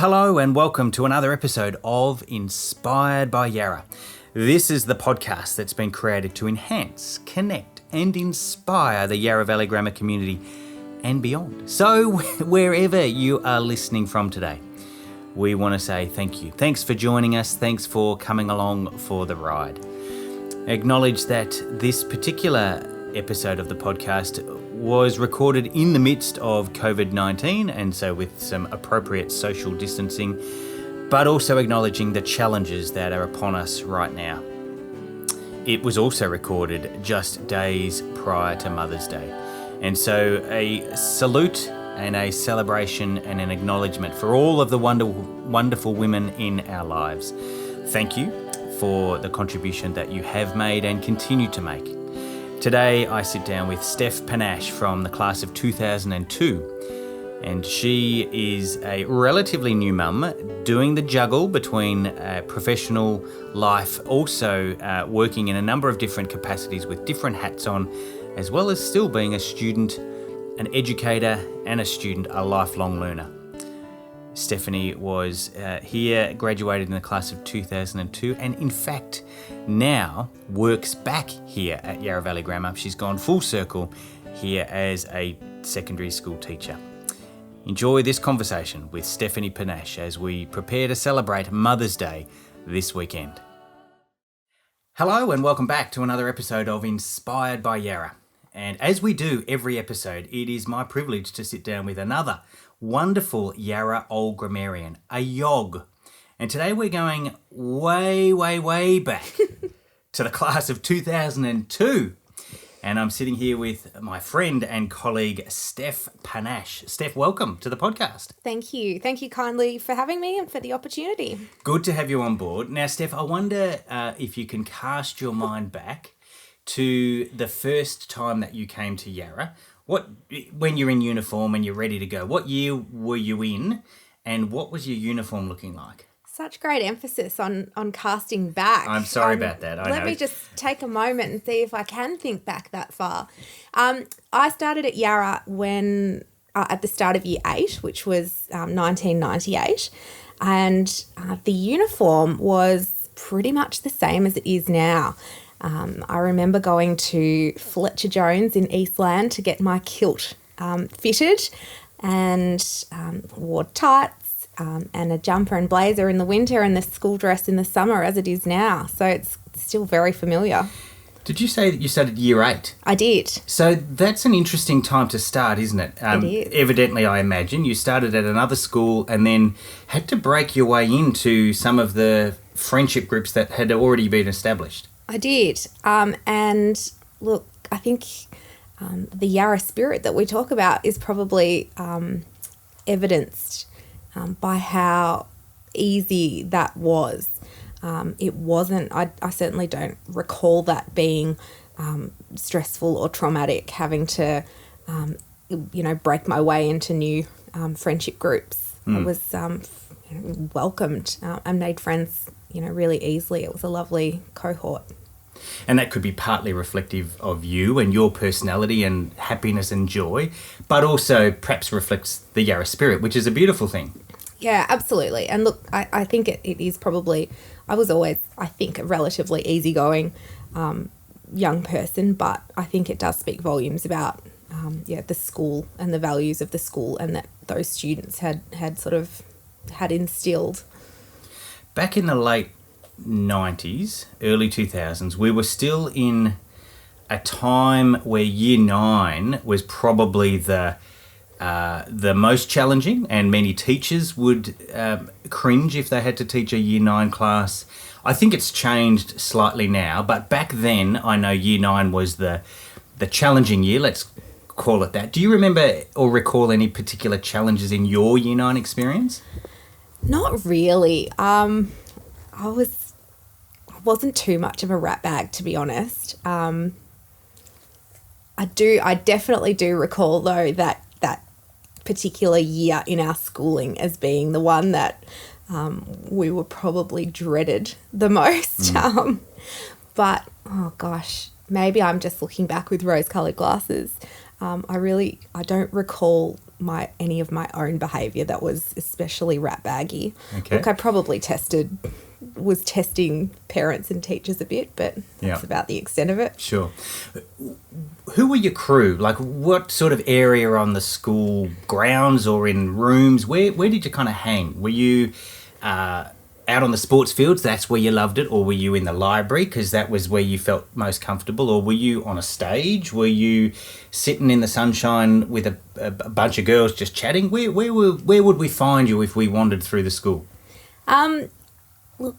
hello and welcome to another episode of Inspired by Yarra. This is the podcast that's been created to enhance, connect and inspire the Yarra Valley Grammar community and beyond. So wherever you are listening from today, we want to say thank you. Thanks for joining us. Thanks for coming along for the ride. Acknowledge that this particular episode of the podcast was recorded in the midst of COVID-19 and so with some appropriate social distancing, but also acknowledging the challenges that are upon us right now. It was also recorded just days prior to Mother's Day. And so a salute and a celebration and an acknowledgement for all of the wonderful women in our lives. Thank you for the contribution that you have made and continue to make. Today I sit down with Pannach from the class of 2002, and she is a relatively new mum doing the juggle between professional life, also working in a number of different capacities with different hats on, as well as still being a student, an educator and a lifelong learner. Stephanie was here, graduated in the class of 2002, and in fact now works back here at Yarra Valley Grammar. She's gone full circle here as a secondary school teacher. Enjoy this conversation with Stephanie Pannach as we prepare to celebrate Mother's Day this weekend. Hello and welcome back to another episode of Inspired by Yarra. And as we do every episode, it is my privilege to sit down with another wonderful Yarra old grammarian, a YOG. And today we're going way back to the class of 2002. And I'm sitting here with my friend and colleague, Steph Pannach. Steph, welcome to the podcast. Thank you. Thank you kindly for having me and for the opportunity. Good to have you on board. Now, Steph, I wonder if you can cast your mind back to the first time that you came to Yarra. When you're in uniform and you're ready to go, what year were you in and what was your uniform looking like? Such great emphasis on casting back. I'm sorry about that. Let me just take a moment and see if I can think back that far. I started at Yarra when at the start of year 8, which was 1998, and the uniform was pretty much the same as it is now. I remember going to Fletcher Jones in Eastland to get my kilt fitted and wore tights and a jumper and blazer in the winter and the school dress in the summer as it is now. So it's still very familiar. Did you say that you started year 8? I did. So that's an interesting time to start, isn't it? It is. Evidently, I imagine, you started at another school and then had to break your way into some of the friendship groups that had already been established. I did. And look, I think the Yarra spirit that we talk about is probably evidenced by how easy that was. It wasn't, I certainly don't recall that being stressful or traumatic, having to, break my way into new friendship groups. I was welcomed and made friends, really easily. It was a lovely cohort. And that could be partly reflective of you and your personality and happiness and joy, but also perhaps reflects the Yarra spirit, which is a beautiful thing. Yeah, absolutely. And look, I think it is probably, I was always, I think, a relatively easygoing young person, but I think it does speak volumes about, the school and the values of the school and that those students had instilled. Back in the late 90s, early 2000s, we were still in a time where year 9 was probably the most challenging, and many teachers would cringe if they had to teach a year 9 class. I think it's changed slightly now, but back then I know year 9 was the challenging year, let's call it that. Do you remember or recall any particular challenges in your year 9 experience? Not really. I wasn't too much of a rat bag, to be honest. I definitely do recall though that particular year in our schooling as being the one that we were probably dreaded the most. But oh gosh, maybe I'm just looking back with rose-coloured glasses. I don't recall any of my own behaviour that was especially rat baggy. Okay. Look, I probably was testing parents and teachers a bit, but that's about the extent of it. Sure. Who were your crew? Like, what sort of area on the school grounds or in rooms? Where did you kind of hang? Were you out on the sports fields, that's where you loved it? Or were you in the library because that was where you felt most comfortable? Or were you on a stage? Were you sitting in the sunshine with a bunch of girls just chatting? Where would we find you if we wandered through the school? Look,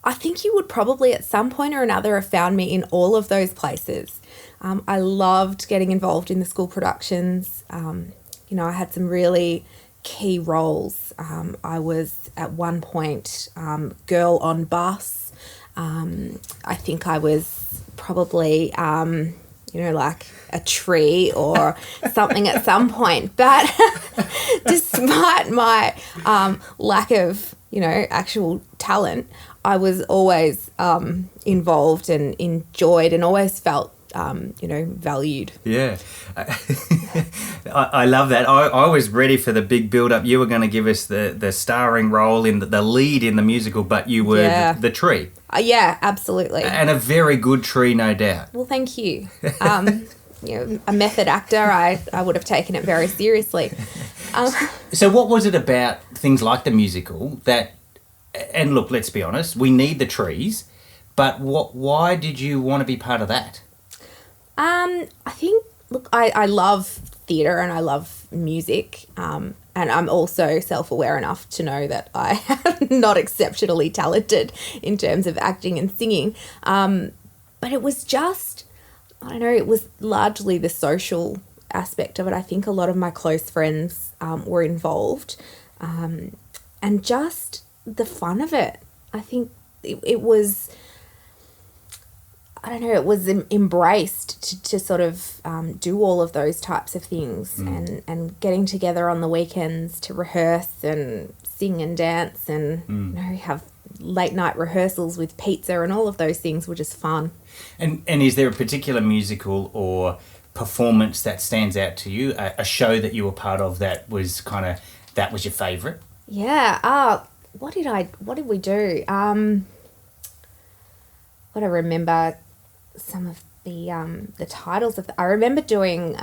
I think you would probably at some point or another have found me in all of those places. I loved getting involved in the school productions. I had some really key roles. I was at one point girl on bus. I think I was probably like a tree or something at some point. But despite my lack of actual talent, I was always involved and enjoyed and always felt valued. Yeah. I love that. I was ready for the big build-up. You were going to give us the starring role in the lead in the musical, but you were the tree. Yeah, absolutely. And a very good tree, no doubt. Well, thank you. A method actor, I would have taken it very seriously. So what was it about things like the musical that, and look, let's be honest, we need the trees, but why did you want to be part of that? I think, look, I love theatre and I love music, and I'm also self-aware enough to know that I am not exceptionally talented in terms of acting and singing. But it was just, I don't know, it was largely the social aspect of it. I think a lot of my close friends were involved, and just the fun of it. I think it was... I don't know, it was embraced to sort of do all of those types of things and getting together on the weekends to rehearse and sing and dance and have late night rehearsals with pizza and all of those things were just fun. And is there a particular musical or performance that stands out to you, a show that you were part of that was your favourite? Yeah. What did we do? What I remember... some of the titles of I remember doing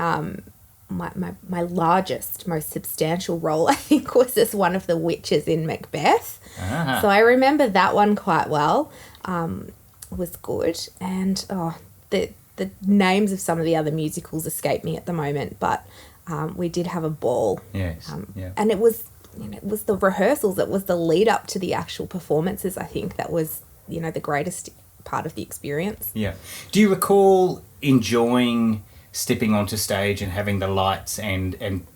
my largest, most substantial role, I think, was as one of the witches in Macbeth. So I remember that one quite well. Was good, and the names of some of the other musicals escape me at the moment, but we did have a ball. Yes, and it was the rehearsals, it was the lead up to the actual performances. I think that was the greatest part of the experience. Yeah. Do you recall enjoying stepping onto stage and having the lights and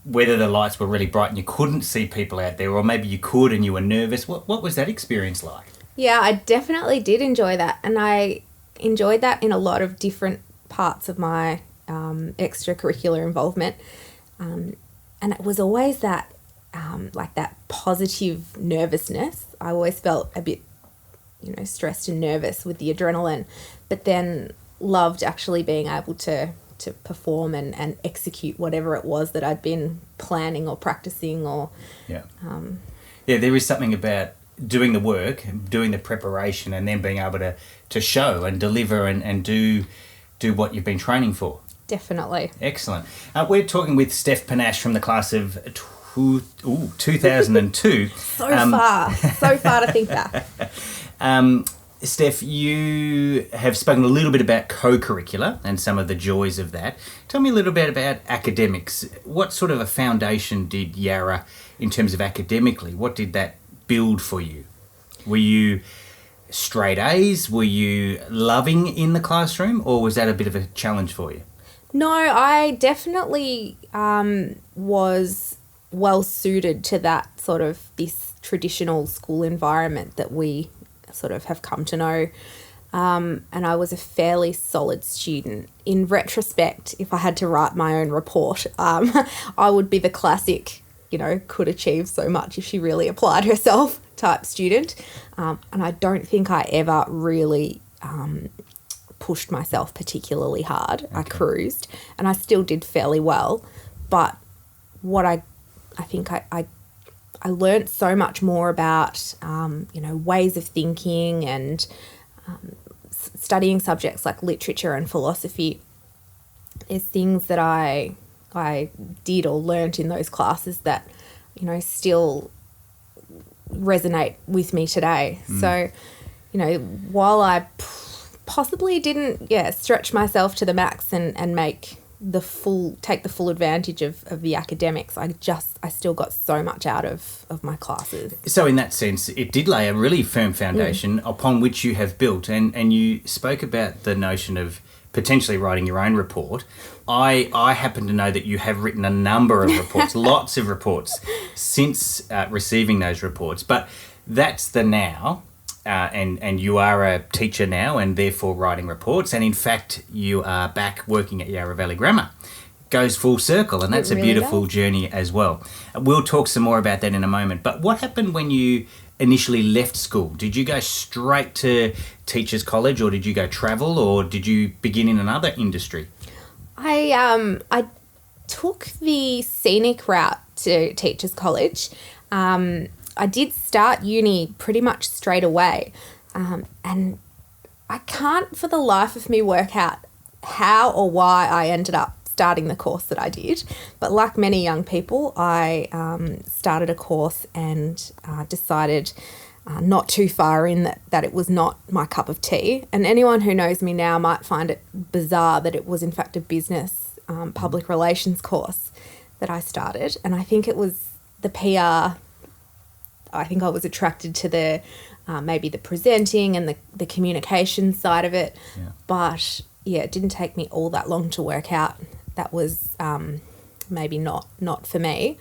whether the lights were really bright and you couldn't see people out there, or maybe you could and you were nervous? What was that experience like? Yeah, I definitely did enjoy that, and I enjoyed that in a lot of different parts of my extracurricular involvement, and it was always that that positive nervousness. I always felt a bit stressed and nervous with the adrenaline, but then loved actually being able to perform and execute whatever it was that I'd been planning or practicing or... Yeah, there is something about doing the work, doing the preparation, and then being able to show and deliver and do what you've been training for. Definitely. Excellent. We're talking with Steph Pannach from the class of 2002. So far to think back. Steph, you have spoken a little bit about co-curricular and some of the joys of that. Tell me a little bit about academics. What sort of a foundation did Yarra in terms of academically? What did that build for you? Were you straight A's? Were you loving in the classroom, or was that a bit of a challenge for you? No, I definitely was well suited to that sort of this traditional school environment that we sort of have come to know, and I was a fairly solid student. In retrospect, if I had to write my own report, I would be the classic, could achieve so much if she really applied herself type student, and I don't think I ever really pushed myself particularly hard. Okay. I cruised, and I still did fairly well, but what I think I learned so much more about, ways of thinking and studying subjects like literature and philosophy. There's things that I did or learnt in those classes that, still resonate with me today. So, while I possibly didn't, stretch myself to the max and take the full advantage of the academics, I still got so much out of my classes. So in that sense, it did lay a really firm foundation upon which you have built, and you spoke about the notion of potentially writing your own report. I happen to know that you have written a number of reports, lots of reports, since receiving those reports. But that's the now, and you are a teacher now and therefore writing reports. And in fact, you are back working at Yarra Valley Grammar. Goes full circle, and that's a beautiful journey as well. We'll talk some more about that in a moment. But what happened when you initially left school? Did you go straight to Teachers College, or did you go travel, or did you begin in another industry? I took the scenic route to Teachers College. I did start uni pretty much straight away, and I can't for the life of me work out how or why I ended up starting the course that I did. But like many young people, I started a course and decided not too far in that it was not my cup of tea. And anyone who knows me now might find it bizarre that it was in fact a business public relations course that I started. And I think it was the PR. I think I was attracted to the maybe the presenting and the communication side of it. Yeah. But it didn't take me all that long to work out that was maybe not for me.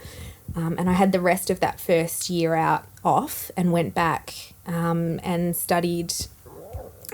And I had the rest of that first year out off and went back and studied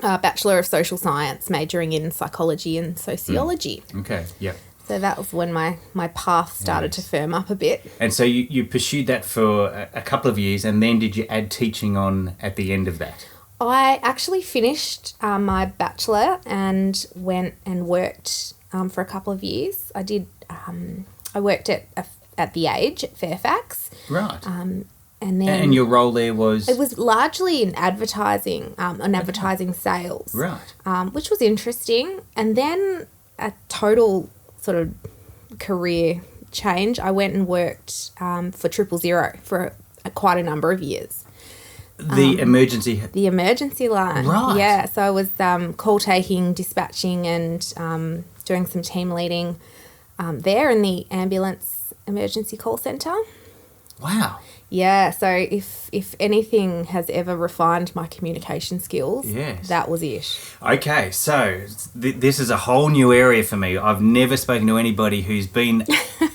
a Bachelor of Social Science, majoring in psychology and sociology. Okay, yeah. So that was when my path started to firm up a bit. And so you pursued that for a couple of years, and then did you add teaching on at the end of that? I actually finished my Bachelor and went and worked for a couple of years. I did. I worked at the Age at Fairfax. Right. And then. And your role there was? It was largely in advertising, advertising sales. Right. Which was interesting. And then a total sort of career change. I went and worked for 000 for quite a number of years. The emergency line. Right. Yeah. So I was call taking, dispatching, and doing some team leading there in the ambulance emergency call centre. Wow. Yeah. So if anything has ever refined my communication skills, that was it. Okay. So this is a whole new area for me. I've never spoken to anybody who's been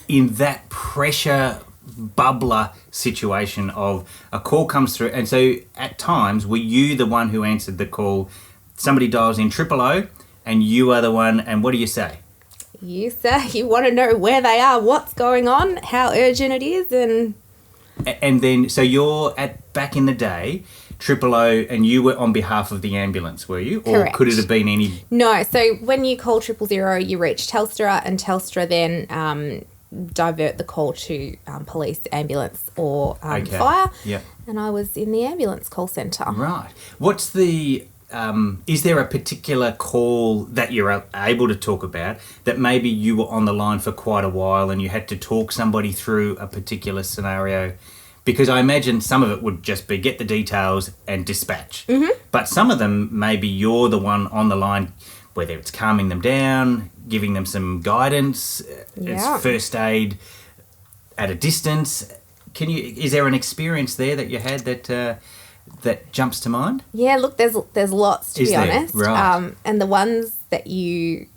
in that pressure bubbler situation of a call comes through, and so at times were you the one who answered the call? Somebody dials in 000 and you are the one, and what do you say? You say you want to know where they are, what's going on, how urgent it is, and then so you're back in the day 000 and you were on behalf of the ambulance, were you? Or Correct. Could it have been any? No, so when you call 000 you reach Telstra, and Telstra then divert the call to police, ambulance, or fire. Yeah. And I was in the ambulance call centre. Right. What's the is there a particular call that you're able to talk about that maybe you were on the line for quite a while and you had to talk somebody through a particular scenario? Because I imagine some of it would just be get the details and dispatch. Mm-hmm. But some of them, maybe you're the one on the line, whether it's calming them down, giving them some guidance, it's first aid at a distance. Is there an experience there that you had that jumps to mind? Yeah, look, there's lots, to be honest. Right. And the ones that you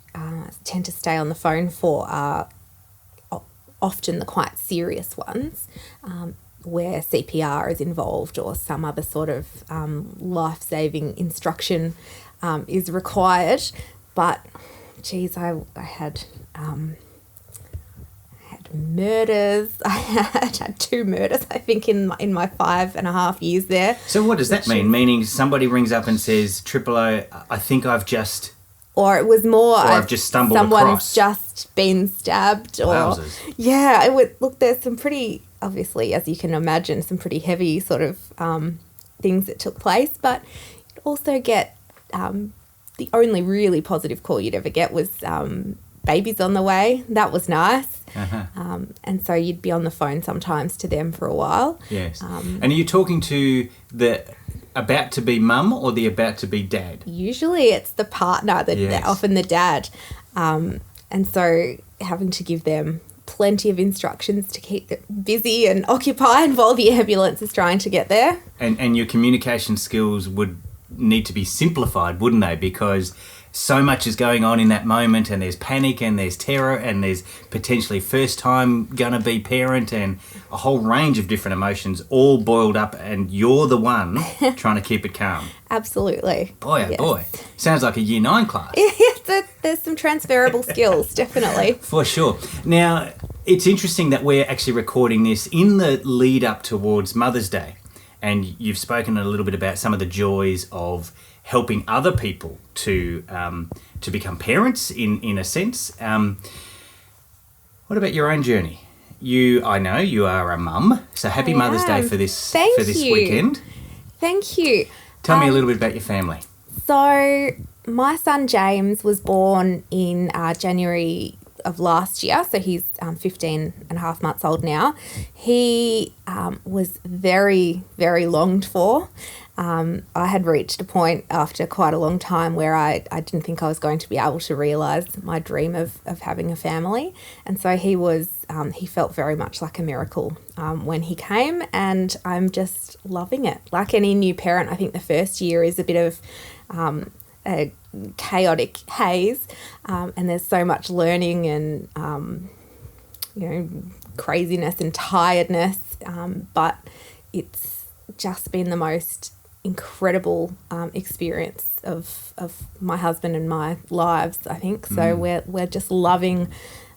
tend to stay on the phone for are often the quite serious ones, where CPR is involved or some other sort of life-saving instruction is required. But, geez, I had murders. I had 2 murders, I think, in my 5.5 years there. So what does that mean? Meaning somebody rings up and says, 000, I think I've just or it was more I've just stumbled someone's across. just been stabbed. Or Wowzers. yeah, it would look. There's some pretty, obviously, as you can imagine, some pretty heavy sort of things that took place. But you'd also get the only really positive call you'd ever get was babies on the way. That was nice. And so you'd be on the phone sometimes to them for a while. Yes. And are you talking to the about to be mum or the about to be dad? Usually it's the partner, Yes. often the dad. And so having to give them plenty of instructions to keep them busy and occupied while the ambulance is trying to get there. And your communication skills would need to be simplified, wouldn't they? Because so much is going on in that moment, and there's panic and there's terror and there's potentially first time gonna be parent and a whole range of different emotions all boiled up, and you're the one trying to keep it calm. Absolutely. Boy, oh Yes. boy. Sounds like a Year 9 class. There's some transferable skills, definitely. For sure. Now, it's interesting that we're actually recording this in the lead up towards Mother's Day. And you've spoken a little bit about some of the joys of helping other people to become parents in a sense. What about your own journey? I know you are a mum, so happy Mother's Day for this Thank you. weekend. Thank you. Tell me a little bit about your family. So my son James was born in January of last year, so he's 15 and a half months old now. He was very, very longed for. I had reached a point after quite a long time where I didn't think I was going to be able to realise my dream of having a family. And so he felt very much like a miracle when he came, and I'm just loving it. Like any new parent, I think the first year is a bit of a chaotic haze, and there's so much learning and craziness and tiredness, but it's just been the most incredible experience of my husband and my lives, I think. So we're just loving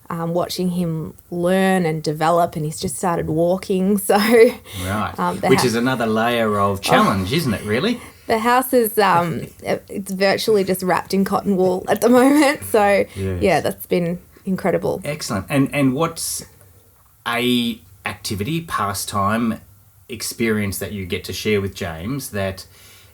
watching him learn and develop, and he's just started walking. So Right, which is another layer of challenge, isn't it, really? The house is it's virtually just wrapped in cotton wool at the moment. So Yes. yeah, that's been incredible. Excellent. And what's a activity, pastime, experience that you get to share with James that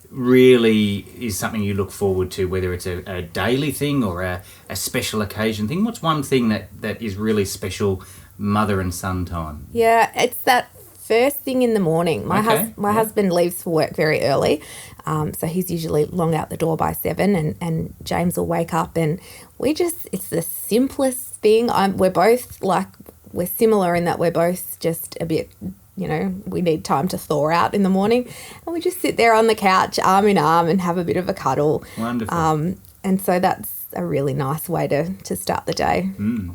really is something you look forward to, whether it's a daily thing or a special occasion thing? What's one thing that is really special mother and son time? Yeah, it's that first thing in the morning. My husband leaves for work very early, so he's usually long out the door by 7, and James will wake up, and it's the simplest thing. We're similar in that we're both just a bit, we need time to thaw out in the morning, and we just sit there on the couch arm in arm and have a bit of a cuddle. Wonderful. And so that's a really nice way to start the day.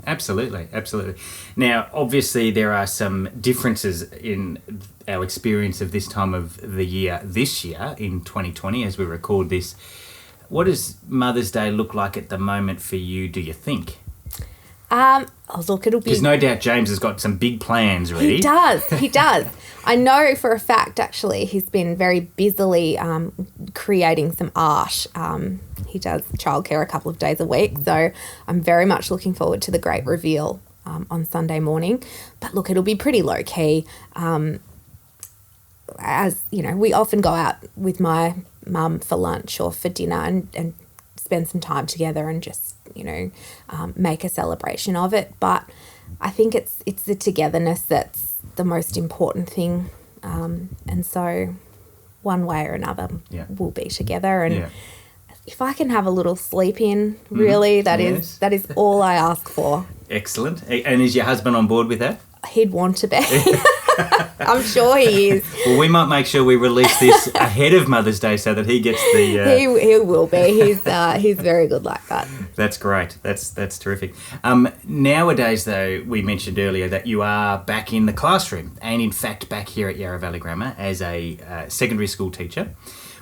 Absolutely. Now, obviously, there are some differences in our experience of this time of the year this year in 2020 as we record this. What does Mother's Day look like at the moment for you, do you think? Look, it'll be... Because no doubt James has got some big plans ready. He does. I know for a fact, actually, he's been very busily creating some art. He does childcare a couple of days a week, so I'm very much looking forward to the great reveal on Sunday morning. But look, it'll be pretty low-key. As, we often go out with my mum for lunch or for dinner and spend some time together and just, make a celebration of it. But I think it's the togetherness that's the most important thing. And so one way or another we'll be together. And if I can have a little sleep in, really, that is all I ask for. Excellent. And is your husband on board with that? He'd want to be. I'm sure he is. Well, we might make sure we release this ahead of Mother's Day so that he gets the... He will be. He's very good like that. That's great. That's terrific. Nowadays, though, we mentioned earlier that you are back in the classroom and, in fact, back here at Yarra Valley Grammar as a secondary school teacher.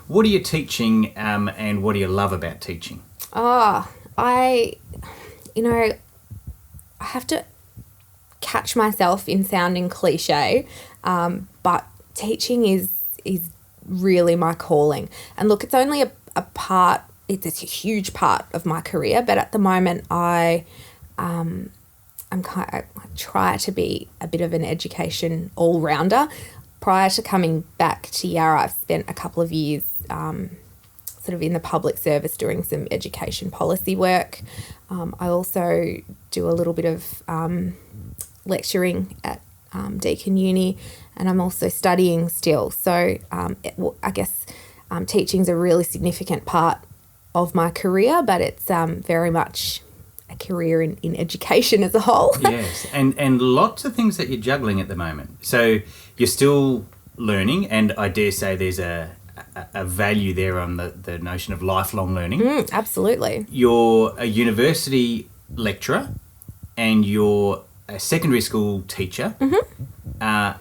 What are you teaching and what do you love about teaching? I have to catch myself in sounding cliche, but teaching is really my calling. And look, it's only a part it's a huge part of my career, but at the moment I try to be a bit of an education all-rounder. Prior to coming back to Yarra, I've spent a couple of years sort of in the public service doing some education policy work. I also do a little bit of lecturing at Deakin Uni, and I'm also studying still. So I guess teaching's a really significant part of my career, but it's very much a career in education as a whole. Yes, and lots of things that you're juggling at the moment. So you're still learning, and I dare say there's a value there on the notion of lifelong learning. Absolutely. You're a university lecturer, and you're a secondary school teacher, and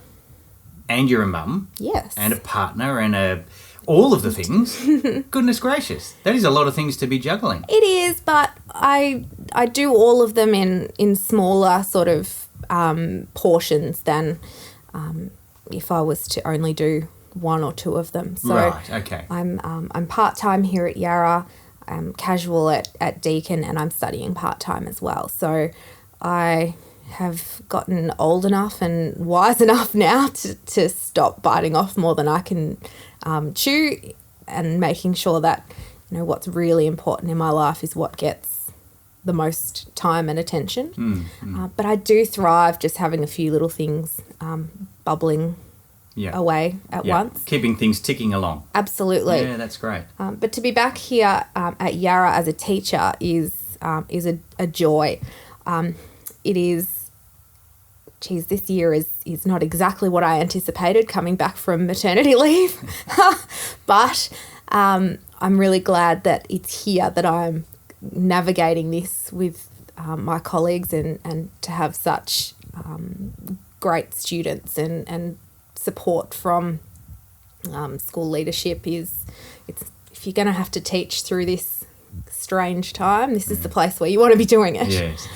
you're a mum. Yes. And a partner, and all of the things. Goodness gracious, that is a lot of things to be juggling. It is, but I do all of them in smaller sort of portions than if I was to only do one or two of them. So right, okay. I'm part-time here at Yarra, I'm casual at Deakin, and I'm studying part-time as well. So I have gotten old enough and wise enough now to stop biting off more than I can chew, and making sure that, you know, what's really important in my life is what gets the most time and attention. But I do thrive just having a few little things bubbling away at once. Keeping things ticking along. Absolutely. Yeah, that's great. But to be back here at Yarra as a teacher is a joy. It is, this year is not exactly what I anticipated coming back from maternity leave, but I'm really glad that it's here, that I'm navigating this with my colleagues, and to have such great students and support from school leadership if you're going to have to teach through this strange time, this is the place where you want to be doing it. Yes.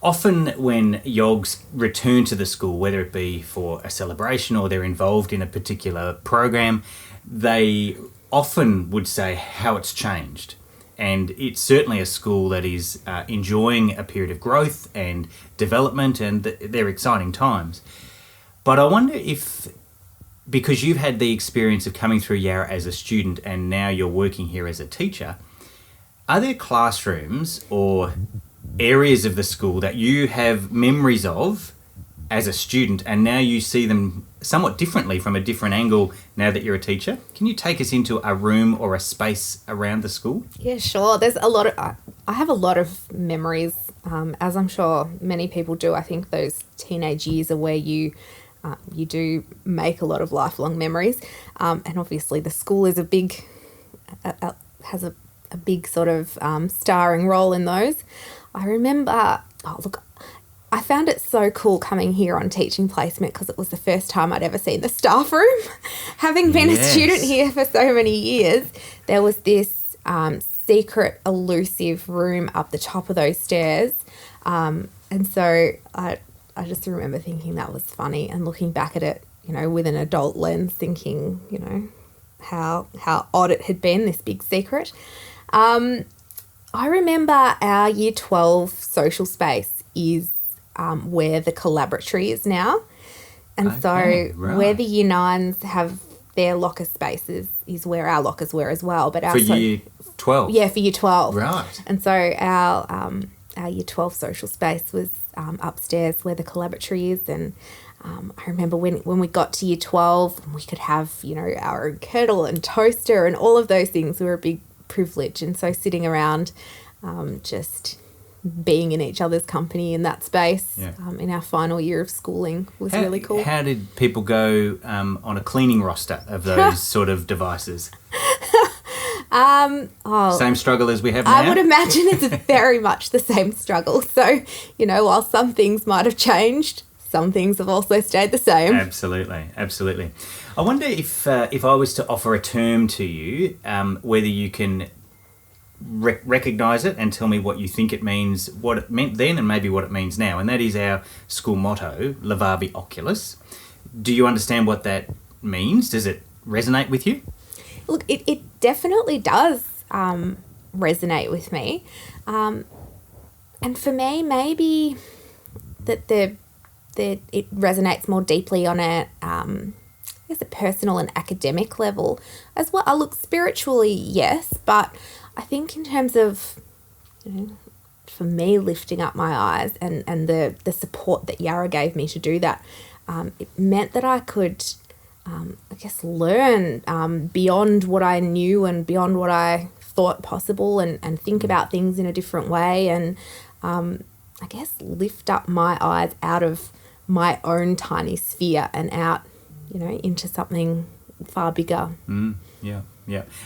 Often when YOGs return to the school, whether it be for a celebration or they're involved in a particular program, they often would say how it's changed. And it's certainly a school that is enjoying a period of growth and development, and they're exciting times. But I wonder if, because you've had the experience of coming through Yarra as a student and now you're working here as a teacher, are there classrooms or areas of the school that you have memories of as a student, and now you see them somewhat differently from a different angle now that you're a teacher? Can you take us into a room or a space around the school? Yeah, sure. There's a lot of, I have a lot of memories, as I'm sure many people do. I think those teenage years are where you do make a lot of lifelong memories. And obviously the school is has a big sort of starring role in those. I remember, I found it so cool coming here on teaching placement because it was the first time I'd ever seen the staff room. Having been a student here for so many years, there was this secret, elusive room up the top of those stairs. And so I just remember thinking that was funny, and looking back at it, you know, with an adult lens, thinking, you know, how odd it had been, this big secret. I remember our Year 12 social space is where the collaboratory is now. And where the Year 9s have their locker spaces is where our lockers were as well. But for Year 12? Yeah, for Year 12. Right. And so our Year 12 social space was upstairs where the collaboratory is. And I remember when we got to Year 12, we could have, you know, our own kettle and toaster and all of those things were a big privilege. And so sitting around just being in each other's company in that space in our final year of schooling was really cool. How did people go on a cleaning roster of those sort of devices? Same struggle as we have now? I would imagine it's very much the same struggle. So, you know, while some things might have changed, some things have also stayed the same. Absolutely, absolutely. I wonder if I was to offer a term to you, whether you can recognise it and tell me what you think it means, what it meant then and maybe what it means now. And that is our school motto, Levavi Oculus. Do you understand what that means? Does it resonate with you? Look, it definitely does resonate with me. And for me, maybe that it resonates more deeply on a personal and academic level as well. I look spiritually, yes, but I think in terms of, for me, lifting up my eyes and the support that Yarra gave me to do that, it meant that I could, learn beyond what I knew and beyond what I thought possible, and think about things in a different way, and lift up my eyes out of my own tiny sphere and out, into something far bigger. Yeah.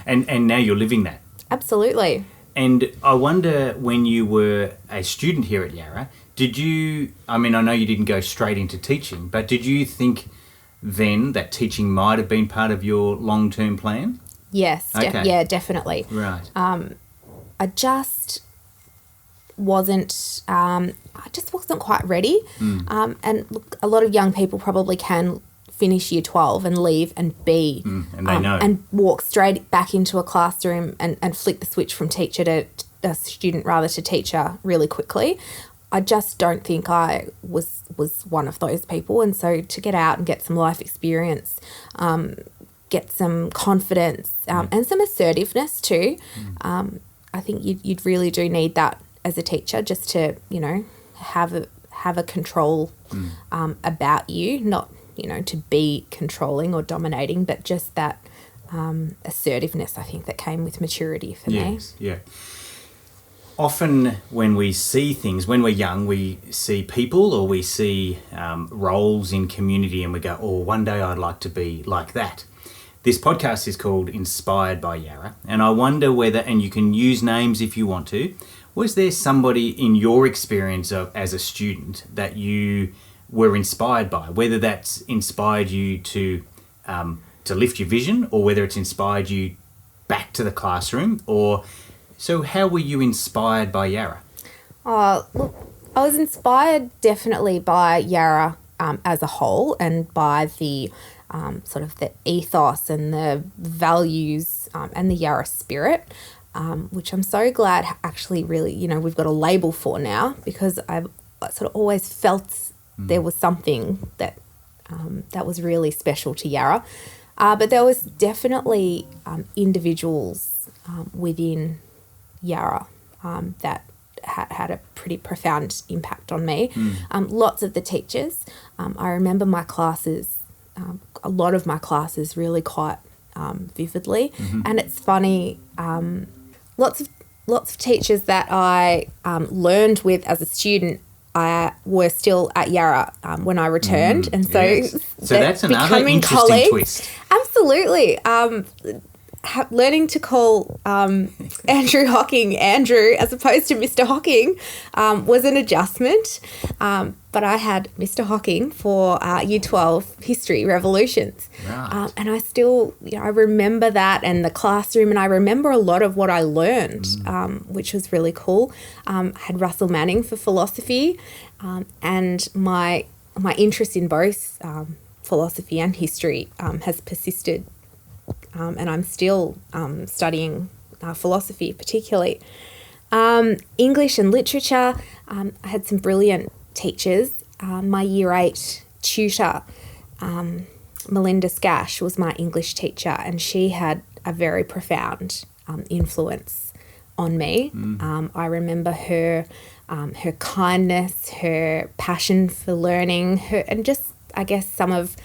And now you're living that. Absolutely. And I wonder, when you were a student here at Yarra, I know you didn't go straight into teaching, but did you think then that teaching might have been part of your long-term plan? Yes. Okay. Definitely. Right. I just wasn't quite ready. And look, a lot of young people probably can finish year 12 and leave and be and they know, and walk straight back into a classroom and flick the switch from teacher to a student, rather, to teacher really quickly. I just don't think I was one of those people. And so to get out and get some life experience, get some confidence, and some assertiveness too, I think you'd really do need that as a teacher, just to, have a control about you, not, to be controlling or dominating, but just that assertiveness, I think, that came with maturity for me. Yes, yeah. Often when we see things, when we're young, we see people or we see roles in community and we go, oh, one day I'd like to be like that. This podcast is called Inspired by Yarra, and I wonder whether, and you can use names if you want to, was there somebody in your experience as a student that you were inspired by, whether that's inspired you to lift your vision, or whether it's inspired you back to the classroom, or... So how were you inspired by Yarra? Look, I was inspired definitely by Yarra as a whole, and by the sort of the ethos and the values and the Yarra spirit, which I'm so glad actually really, we've got a label for now, because I've sort of always felt there was something that was really special to Yarra. But there was definitely individuals within Yarra that had a pretty profound impact on me. Lots of the teachers. I remember my classes, a lot of my classes really quite vividly. And it's funny, lots of teachers that I learned with as a student were still at Yarra when I returned. And so, yes. So that's another interesting twist. Absolutely. Learning to call Andrew Hocking Andrew as opposed to Mr. Hocking was an adjustment. But I had Mr. Hocking for Year 12 History Revolutions. Right. And I still, I remember that and the classroom, and I remember a lot of what I learned, which was really cool. I had Russell Manning for philosophy, and my interest in both philosophy and history has persisted. And I'm still studying philosophy particularly. English and literature, I had some brilliant teachers. My Year 8 tutor, Melinda Scash, was my English teacher, and she had a very profound influence on me. I remember her kindness, her passion for learning, and just, I guess, some of...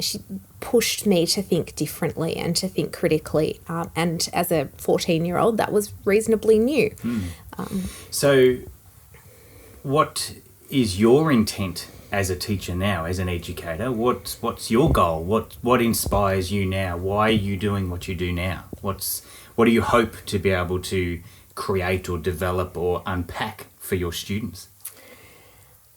she pushed me to think differently and to think critically. And as a 14-year-old, that was reasonably new. So what is your intent as a teacher now, as an educator? What's your goal? What inspires you now? Why are you doing what you do now? What do you hope to be able to create or develop or unpack for your students?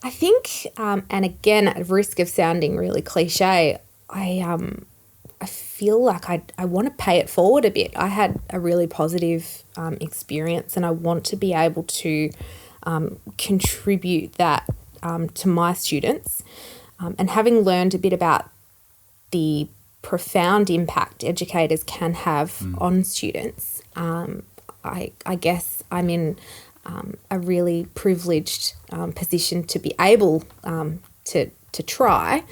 I think, and again, at risk of sounding really cliche, I feel like I want to pay it forward a bit. I had a really positive experience, and I want to be able to contribute that to my students. And having learned a bit about the profound impact educators can have on students, I guess I'm in a really privileged position to be able to try.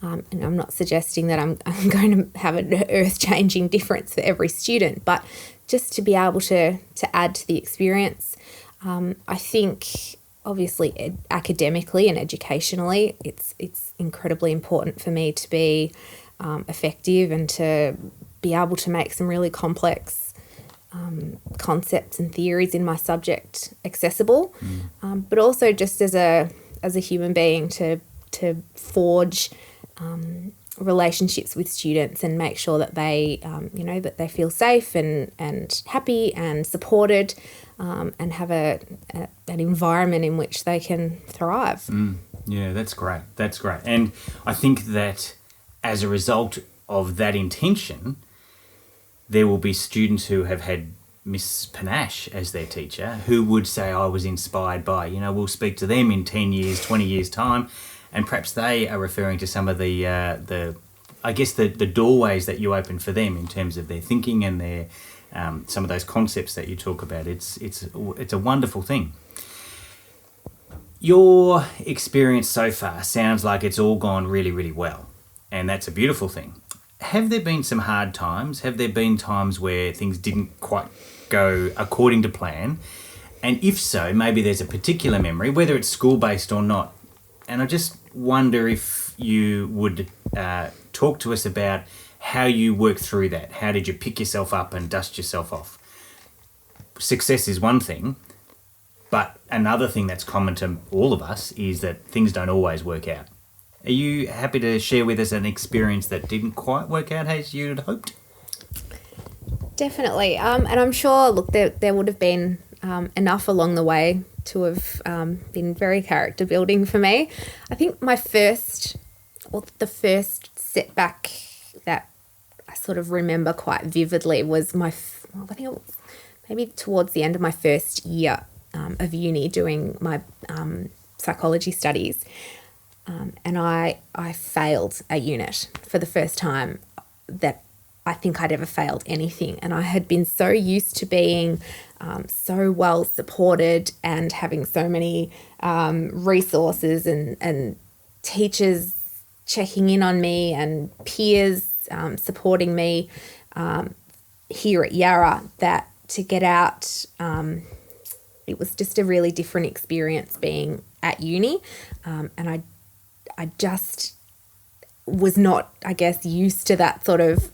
And I'm not suggesting that I'm going to have an earth-changing difference for every student, but just to be able to add to the experience. I think obviously academically and educationally, it's incredibly important for me to be effective and to be able to make some really complex concepts and theories in my subject accessible, but also just as a human being to forge relationships with students and make sure that they that they feel safe and happy and supported, and have an environment in which they can thrive. Yeah, that's great. That's great. And I think that as a result of that intention, there will be students who have had Miss Pannach as their teacher who would say, I was inspired by, we'll speak to them in 10 years, 20 years' time, and perhaps they are referring to some of the doorways that you open for them in terms of their thinking and their some of those concepts that you talk about. It's a wonderful thing. Your experience so far sounds like it's all gone really, really well, and that's a beautiful thing. Have there been some hard times? Have there been times where things didn't quite go according to plan? And if so, maybe there's a particular memory, whether it's school-based or not. And I just wonder if you would talk to us about how you worked through that. How did you pick yourself up and dust yourself off? Success is one thing, but another thing that's common to all of us is that things don't always work out. Are you happy to share with us an experience that didn't quite work out as you'd hoped? Definitely. And I'm sure, look, there would have been enough along the way to have been very character building for me. I think the first setback that I sort of remember quite vividly was I think it was maybe towards the end of my first year of uni doing my psychology studies. And I failed a unit for the first time that I think I'd ever failed anything. And I had been so used to being so well supported and having so many resources and teachers checking in on me and peers supporting me here at Yarra, that to get out, it was just a really different experience being at uni. And I just was not, I guess, used to that sort of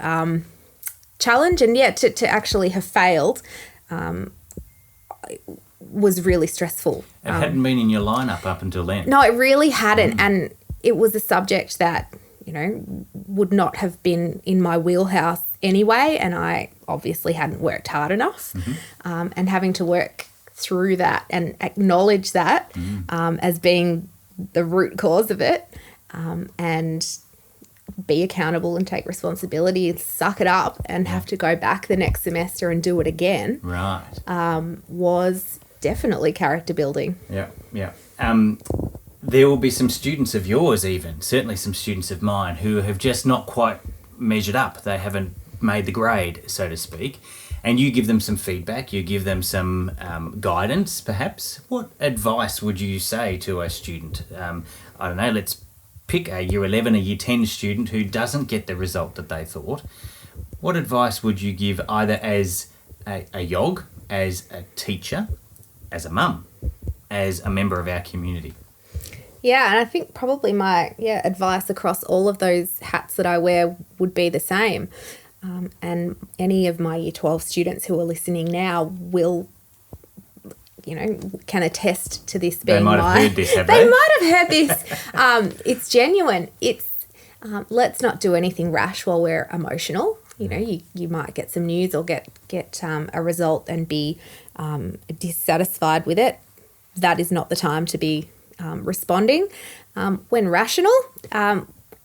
challenge. And yeah, to actually have failed was really stressful. It hadn't been in your lineup up until then. No, it really hadn't. And it was a subject that, would not have been in my wheelhouse anyway. And I obviously hadn't worked hard enough. And having to work through that and acknowledge that as being the root cause of it, and be accountable and take responsibility and suck it up and have to go back the next semester and do it again. Right. Was definitely character building. Yeah. There will be some students of yours even, certainly some students of mine, who have just not quite measured up. They haven't made the grade, so to speak. And you give them some feedback, you give them some guidance, perhaps. What advice would you say to a student? I don't know, let's pick a Year 11, a Year 10 student who doesn't get the result that they thought. What advice would you give either as a YOG, as a teacher, as a mum, as a member of our community? Yeah, and I think probably my advice across all of those hats that I wear would be the same. And any of my Year 12 students who are listening now will, can attest to this being They might have heard this, have they might have heard this. It's genuine. It's let's not do anything rash while we're emotional. You might get some news or get a result and be dissatisfied with it. That is not the time to be responding. When rational,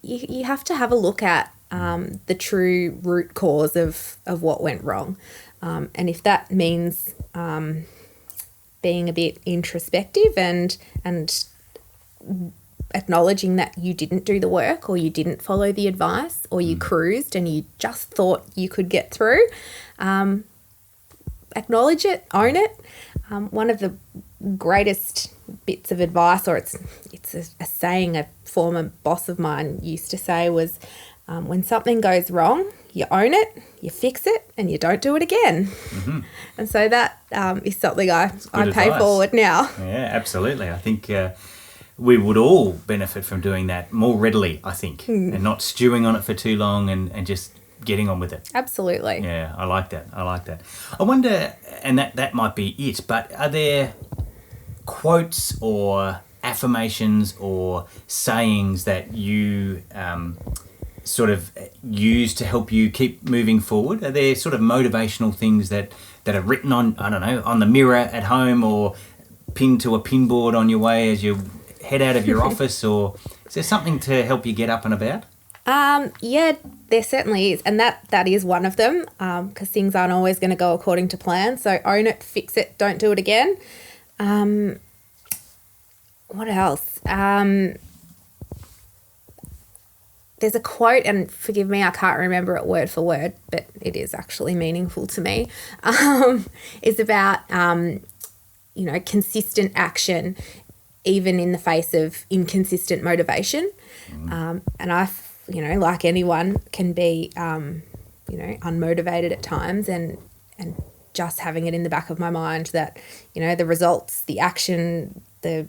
you have to have a look at the true root cause of what went wrong. And if that means being a bit introspective and acknowledging that you didn't do the work or you didn't follow the advice or you cruised and you just thought you could get through, acknowledge it, own it. One of the greatest bits of advice, or it's a saying a former boss of mine used to say was, when something goes wrong, you own it, you fix it, and you don't do it again. Mm-hmm. And so that is something I pay forward now. Yeah, absolutely. I think we would all benefit from doing that more readily, I think, and not stewing on it for too long and just getting on with it. Absolutely. Yeah, I like that. I wonder, and that might be it, but are there quotes or affirmations or sayings that you sort of use to help you keep moving forward? Are there sort of motivational things that are written on, I don't know, on the mirror at home or pinned to a pinboard on your way as you head out of your office, or is there something to help you get up and about? Yeah, there certainly is. And that is one of them, because things aren't always going to go according to plan. So own it, fix it, don't do it again. What else? There's a quote, and forgive me, I can't remember it word for word, but it is actually meaningful to me. It's about, consistent action, even in the face of inconsistent motivation. And I, like anyone, can be, unmotivated at times, and just having it in the back of my mind that, the results, the action, the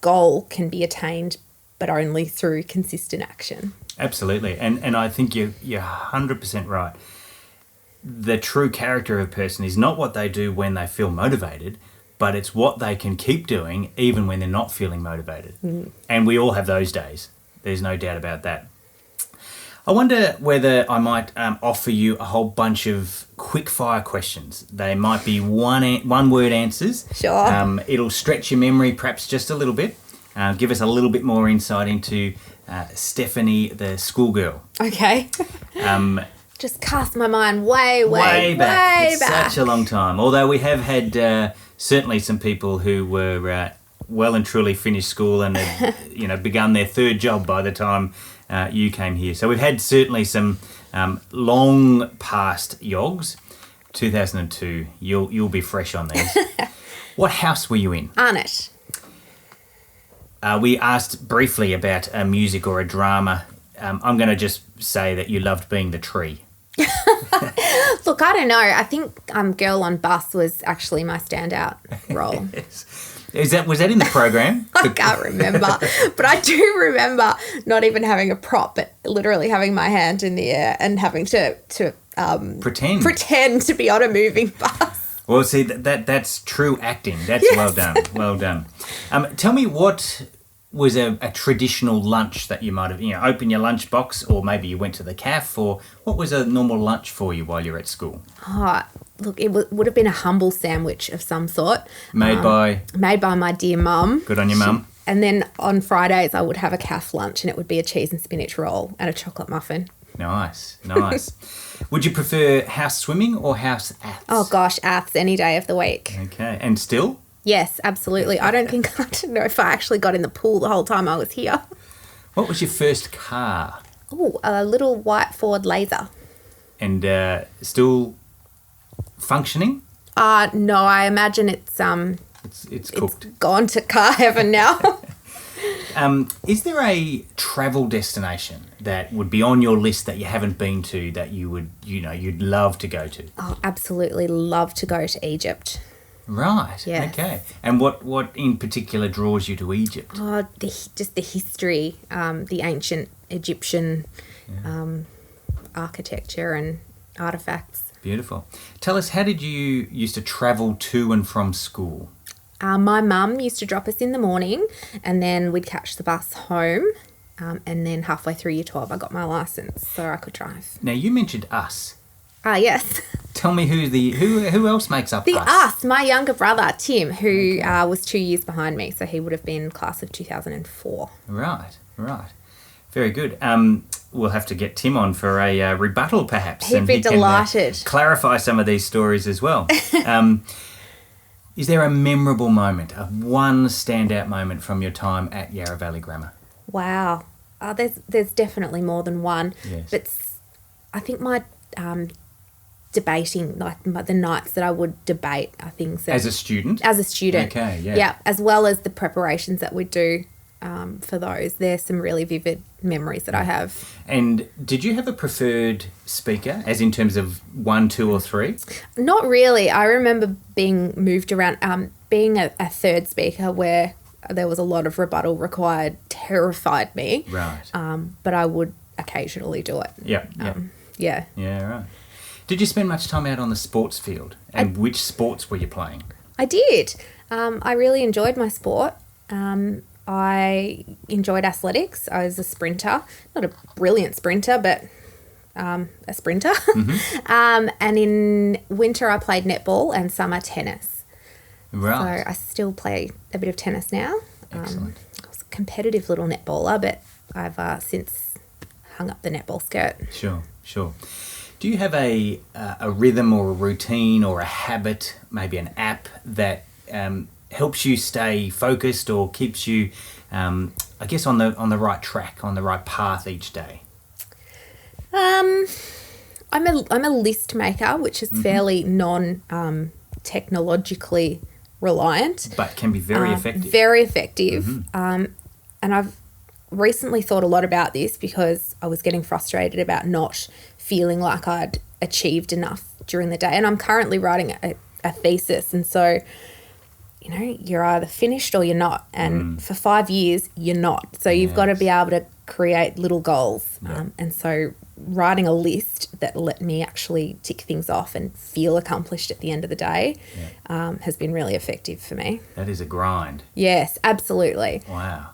goal can be attained, but only through consistent action. Absolutely. And I think you're 100% right. The true character of a person is not what they do when they feel motivated, but it's what they can keep doing even when they're not feeling motivated. And we all have those days. There's no doubt about that. I wonder whether I might offer you a whole bunch of quick fire questions. They might be one word answers. Sure. It'll stretch your memory perhaps just a little bit. Give us a little bit more insight into Stephanie, the schoolgirl. Okay. Just cast my mind way back. Such a long time. Although we have had certainly some people who were well and truly finished school and had, begun their third job by the time you came here. So we've had certainly some long past YOGs. 2002. You'll be fresh on these. What house were you in? Arnott. We asked briefly about a music or a drama. I'm going to just say that you loved being the tree. Look, I don't know. I think Girl on Bus was actually my standout role. Yes. Was that in the program? I can't remember. But I do remember not even having a prop, but literally having my hand in the air and having to pretend to be on a moving bus. Well, see, that's true acting. That's yes. Well done. Well done. Tell me, what was a traditional lunch that you might have, opened your lunchbox, or maybe you went to the cafe, or what was a normal lunch for you while you were at school? Oh, look, it would have been a humble sandwich of some sort. Made by my dear mum. Good on your mum. And then on Fridays, I would have a cafe lunch, and it would be a cheese and spinach roll and a chocolate muffin. Nice. Would you prefer house swimming or house aths? Oh, gosh, aths any day of the week. Okay. And still? Yes, absolutely. I don't know if I actually got in the pool the whole time I was here. What was your first car? Oh, a little white Ford Laser. And still functioning? No, I imagine it's cooked. It's gone to car heaven now. Is there a travel destination that would be on your list that you haven't been to that you would, you'd love to go to? Oh, absolutely love to go to Egypt. Right. Yes. Okay. And what in particular draws you to Egypt? Oh, just the history, the ancient Egyptian architecture and artifacts. Beautiful. Tell us, how did you used to travel to and from school? My mum used to drop us in the morning, and then we'd catch the bus home, and then halfway through year 12 I got my licence, so I could drive. Now, you mentioned us. Yes. Tell me who else makes up us? My younger brother, Tim, who was 2 years behind me, so he would have been class of 2004. Right. Very good. We'll have to get Tim on for a rebuttal, perhaps. He'd be delighted. Can, clarify some of these stories as well. Is there a memorable moment, one standout moment from your time at Yarra Valley Grammar? Wow. There's definitely more than one. Yes. But I think my debating, like the nights that I would debate are things that... As a student? As a student. Okay, yeah. Yeah, as well as the preparations that we do for those. There's some really vivid memories that I have. And did you have a preferred speaker, as in terms of 1, 2 or 3? Not really. I remember being moved around, being a third speaker where there was a lot of rebuttal required, terrified me. Right. But I would occasionally do it. Yeah. Yeah. Yeah, right. Did you spend much time out on the sports field? And which sports were you playing? I did. I really enjoyed my sport. I enjoyed athletics. I was a sprinter. Not a brilliant sprinter, but a sprinter. Mm-hmm. And in winter I played netball and summer tennis. Right. So I still play a bit of tennis now. Excellent. I was a competitive little netballer, but I've since hung up the netball skirt. Sure. Do you have a rhythm or a routine or a habit, maybe an app that helps you stay focused or keeps you, I guess, on the right track, on the right path each day? I'm a list maker, which is fairly technologically reliant, but can be very effective. Very effective. And I've recently thought a lot about this because I was getting frustrated about not feeling like I'd achieved enough during the day. And I'm currently writing a thesis, and so you're either finished or you're not. And for 5 years, you're not. So you've got to be able to create little goals. Yeah. And so writing a list that let me actually tick things off and feel accomplished at the end of the day has been really effective for me. That is a grind. Yes, absolutely. Wow.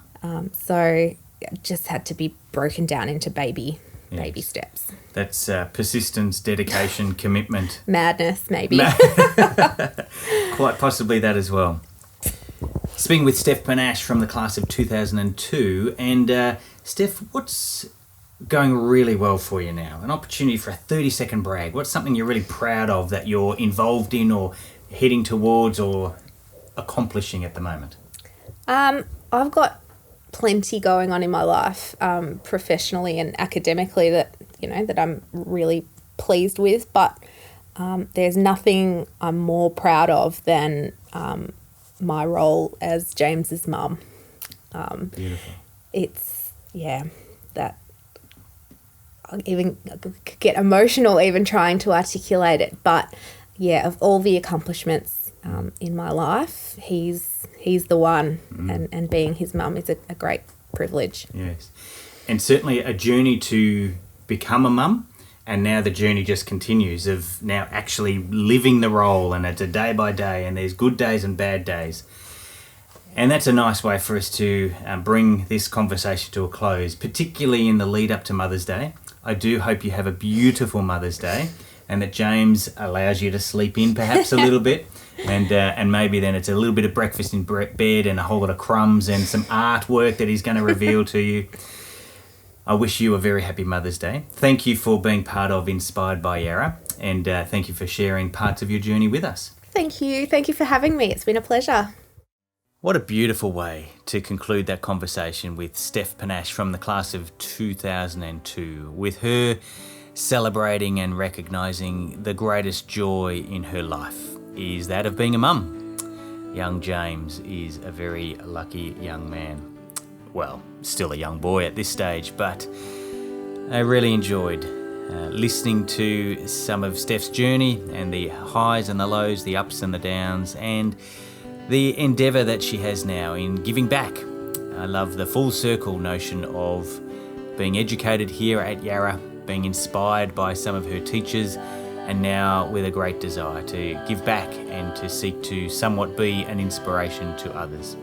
So it just had to be broken down into baby steps. That's persistence, dedication, commitment. Madness, maybe. Quite possibly that as well. Speaking with Steph Pannach from the class of 2002. And Steph, what's going really well for you now? An opportunity for a 30-second brag. What's something you're really proud of that you're involved in or heading towards or accomplishing at the moment? I've got plenty going on in my life, professionally and academically, that I'm really pleased with, but there's nothing I'm more proud of than my role as James's mum. Beautiful. It's that I even get emotional even trying to articulate it, but of all the accomplishments in my life, he's the one, and being his mum is a great privilege. Yes. And certainly a journey to become a mum, and now the journey just continues of now actually living the role, and it's a day by day, and there's good days and bad days. And that's a nice way for us to bring this conversation to a close, particularly in the lead up to Mother's Day. I do hope you have a beautiful Mother's Day, and that James allows you to sleep in perhaps a little bit. And maybe then it's a little bit of breakfast in bed and a whole lot of crumbs and some artwork that he's going to reveal to you. I wish you a very happy Mother's Day. Thank you for being part of Inspired by Yarra, and thank you for sharing parts of your journey with us. Thank you. Thank you for having me. It's been a pleasure. What a beautiful way to conclude that conversation with Steph Pannach from the class of 2002, with her celebrating and recognising the greatest joy in her life is that of being a mum. Young James is a very lucky young man. Well, still a young boy at this stage, but I really enjoyed listening to some of Steph's journey and the highs and the lows, the ups and the downs, and the endeavour that she has now in giving back. I love the full circle notion of being educated here at Yarra, being inspired by some of her teachers, and now with a great desire to give back and to seek to somewhat be an inspiration to others.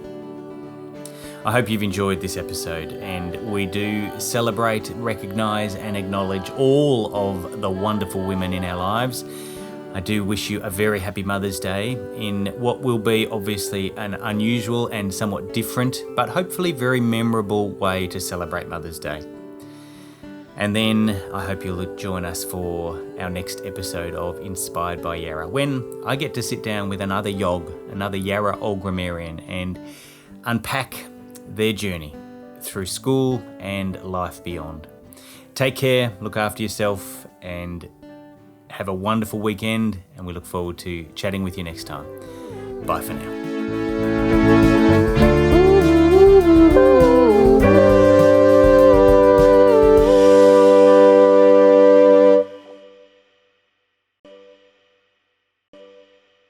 I hope you've enjoyed this episode, and we do celebrate, recognise and acknowledge all of the wonderful women in our lives. I do wish you a very happy Mother's Day in what will be obviously an unusual and somewhat different, but hopefully very memorable way to celebrate Mother's Day. And then I hope you'll join us for our next episode of Inspired by Yarra, when I get to sit down with another YOG, another Yarra old grammarian, and unpack their journey through school and life beyond. Take care, look after yourself, and Have a wonderful weekend, and we look forward to chatting with you next time. Bye for now.